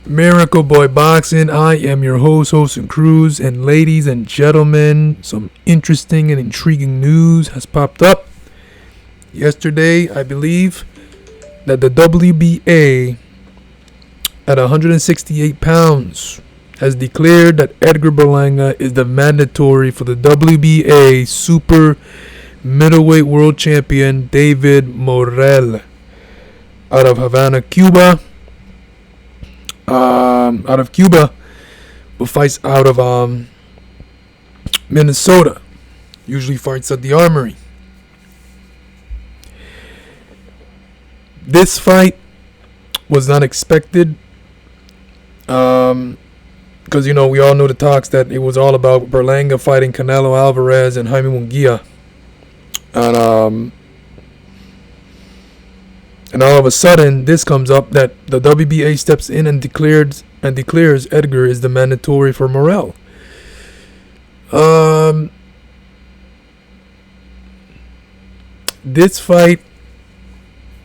Miracle Boy Boxing. I am your host and Cruz, and ladies and gentlemen, some interesting and intriguing news has popped up. Yesterday, I believe that the WBA at 168 pounds has declared that Edgar Berlanga is the mandatory for the WBA super middleweight world champion David Morrell out of Havana, Cuba. But fights out of Minnesota. Usually fights at the Armory. This fight was not expected. Because we all know the talks that it was all about Berlanga fighting Canelo Alvarez and Jaime Munguia. And all of a sudden, this comes up that the WBA steps in and declares Edgar is the mandatory for Morrell. This fight,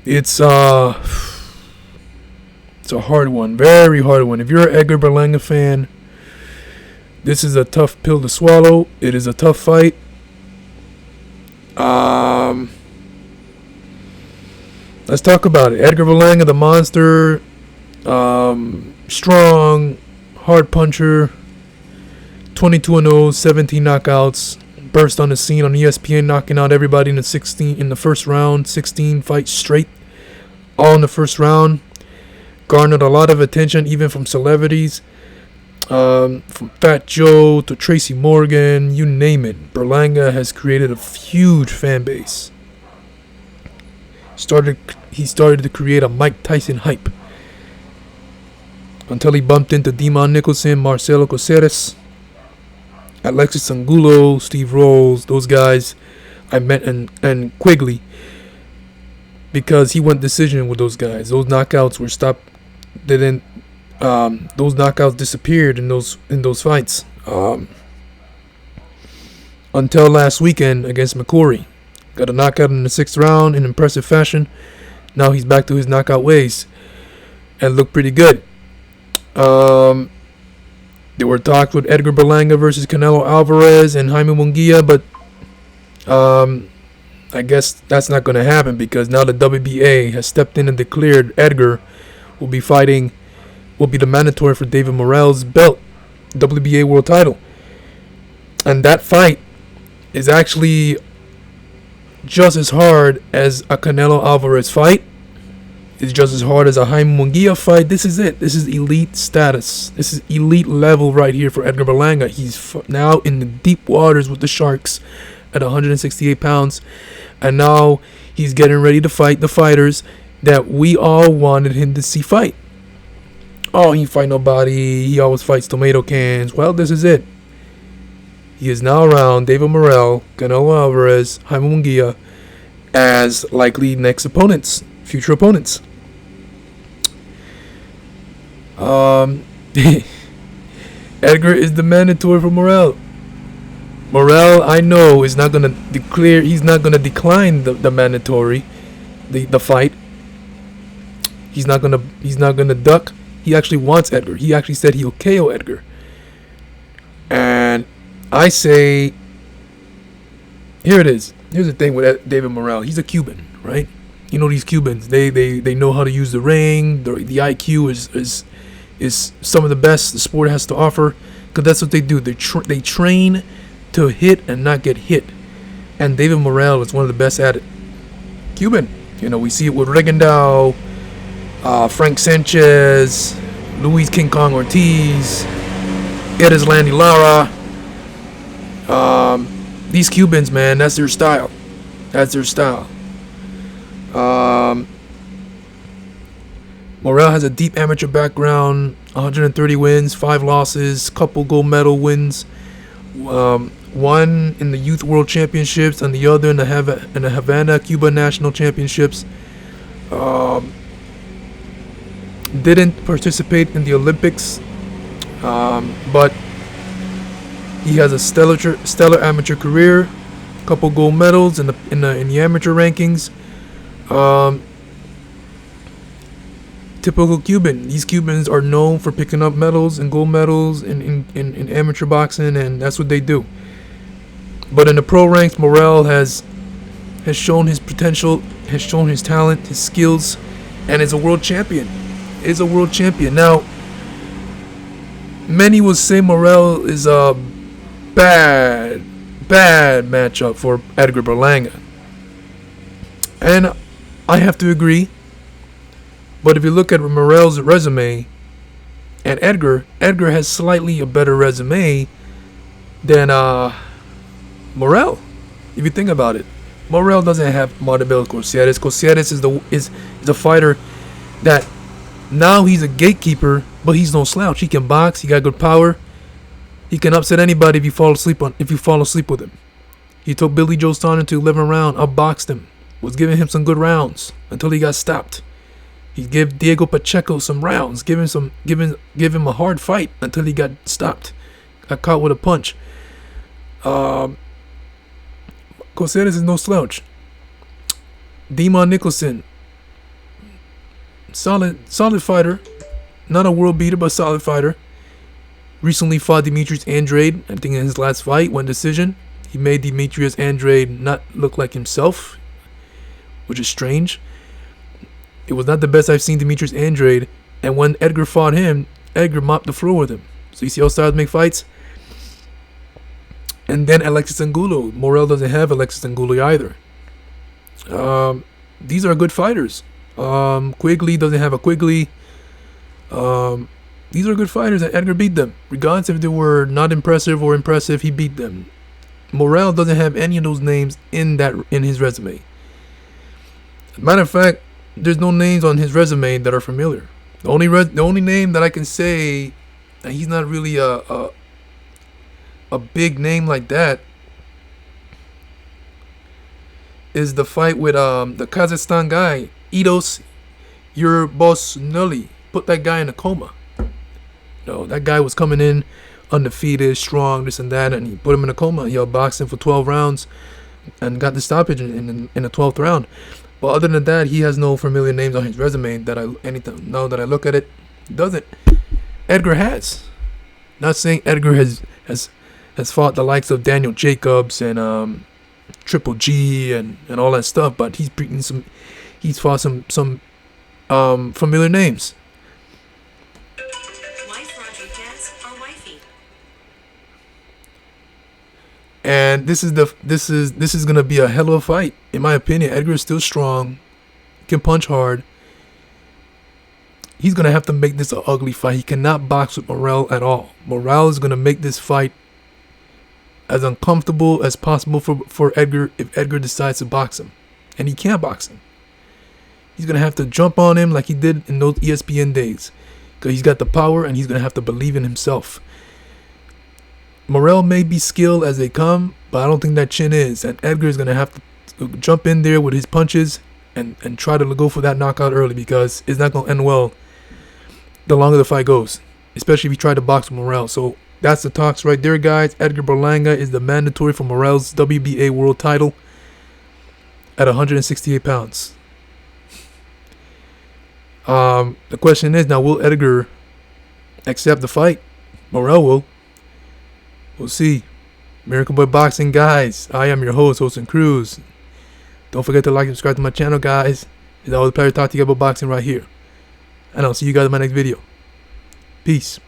it's a hard one, very hard one. If you're an Edgar Berlanga fan, this is a tough pill to swallow. It is a tough fight. Let's talk about it. Edgar Berlanga, the monster, strong, hard puncher, 22-0, 17 knockouts, burst on the scene on ESPN, knocking out everybody in the first round, 16 fights straight, all in the first round. Garnered a lot of attention, even from celebrities, from Fat Joe to Tracy Morgan, you name it. Berlanga has created a huge fan base. He started to create a Mike Tyson hype until he bumped into Demon Nicholson, Marcelo Caceres, Alexis Angulo, Steve Rolls, those guys I met, and Quigley, because he went decision with those guys. Those knockouts were stopped. Those knockouts disappeared in those fights until last weekend against McCory. Got a knockout in the 6th round in impressive fashion. Now he's back to his knockout ways and looked pretty good. There were talks with Edgar Berlanga versus Canelo Alvarez and Jaime Munguia, but I guess that's not going to happen because now the WBA has stepped in and declared Edgar will be the mandatory for David Morrell's belt, WBA world title. And that fight is actually just as hard as a Canelo Alvarez fight. It's just as hard as a Jaime Munguia fight. This is it. This is elite status. This is elite level right here for Edgar Berlanga. He's now in the deep waters with the Sharks at 168 pounds. And now he's getting ready to fight the fighters that we all wanted him to see fight. Oh, he fight nobody. He always fights tomato cans. Well, this is it. He is now around David Morrell, Canelo Alvarez, Jaime Munguia as likely next opponents, future opponents. Edgar is the mandatory for Morrell. Morrell, I know, is not gonna declare. He's not gonna decline the mandatory, the fight. He's not gonna duck. He actually wants Edgar. He actually said he'll KO Edgar. And I say, here it is. Here's the thing with David Morrell. He's a Cuban, right? You know these Cubans. They know how to use the ring. The IQ is some of the best the sport has to offer. Because that's what they do. They train to hit and not get hit. And David Morrell is one of the best at it. Cuban. We see it with Rigondeaux, Frank Sanchez, Luis King Kong Ortiz, Erislandy Lara. These Cubans, man, that's their style. Morrell has a deep amateur background, 130 wins, 5 losses, couple gold medal wins, one in the Youth World Championships and the other in the Havana, Cuba National Championships. Didn't participate in the Olympics, but he has a stellar amateur career, couple gold medals in the amateur rankings. typical Cuban. These Cubans are known for picking up medals and gold medals in amateur boxing, and that's what they do. But in the pro ranks, Morrell has shown his potential, has shown his talent, his skills, and is a world champion. Now, many will say Morrell is a bad matchup for Edgar Berlanga. And I have to agree. But if you look at Morrell's resume and Edgar has slightly a better resume than Morrell. If you think about it, Morrell doesn't have Maribel Cosieres. Cosieres is a fighter that now he's a gatekeeper, but he's no slouch. He can box. He got good power. He can upset anybody if you fall asleep with him. He took Billy Joe Saunders to 11 round, outboxed him, was giving him some good rounds until he got stopped. He gave Diego Pacheco some rounds, give him a hard fight until he got stopped, got caught with a punch. Cosieres is no slouch. Demon Nicholson, solid fighter, not a world beater, but solid fighter. Recently fought Demetrius Andrade. I think in his last fight, one decision. He made Demetrius Andrade not look like himself, which is strange. It was not the best I've seen Demetrius Andrade, and when Edgar fought him, Edgar mopped the floor with him. So you see how styles make fights? And then Alexis Angulo. Morrell doesn't have Alexis Angulo either. These are good fighters. Quigley doesn't have a Quigley. These are good fighters, and Edgar beat them. Regardless if they were not impressive or impressive, he beat them. Morrell doesn't have any of those names in his resume. Matter of fact, there's no names on his resume that are familiar. The only name that I can say that he's not really a big name like that is the fight with the Kazakhstan guy, Idos Yurbosnuli. Put that guy in a coma. No, that guy was coming in undefeated, strong, this and that, and he put him in a coma. He outboxed him for 12 rounds and got the stoppage in the 12th round. But other than that, he has no familiar names on his resume now that I look at it, doesn't. Edgar has. Not saying Edgar has fought the likes of Daniel Jacobs and Triple G and all that stuff, but he's fought some familiar names. And this is gonna be a hell of a fight, in my opinion. Edgar is still strong, can punch hard. He's gonna have to make this an ugly fight. He cannot box with Morrell at all. Morrell is gonna make this fight as uncomfortable as possible for Edgar if Edgar decides to box him, and he can't box him. He's gonna have to jump on him like he did in those ESPN days, because he's got the power and he's gonna have to believe in himself. Morrell may be skilled as they come, but I don't think that chin is. And Edgar is going to have to jump in there with his punches and try to go for that knockout early, because it's not going to end well the longer the fight goes, especially if he try to box with Morrell. So that's the talks right there, guys. Edgar Berlanga is the mandatory for Morrell's WBA world title at 168 pounds. The question is now, will Edgar accept the fight? Morrell will. We'll see. American Boy Boxing, guys. I am your host, Wilson Cruz. Don't forget to like and subscribe to my channel, guys. It's always a pleasure to talk to you about boxing right here. And I'll see you guys in my next video. Peace.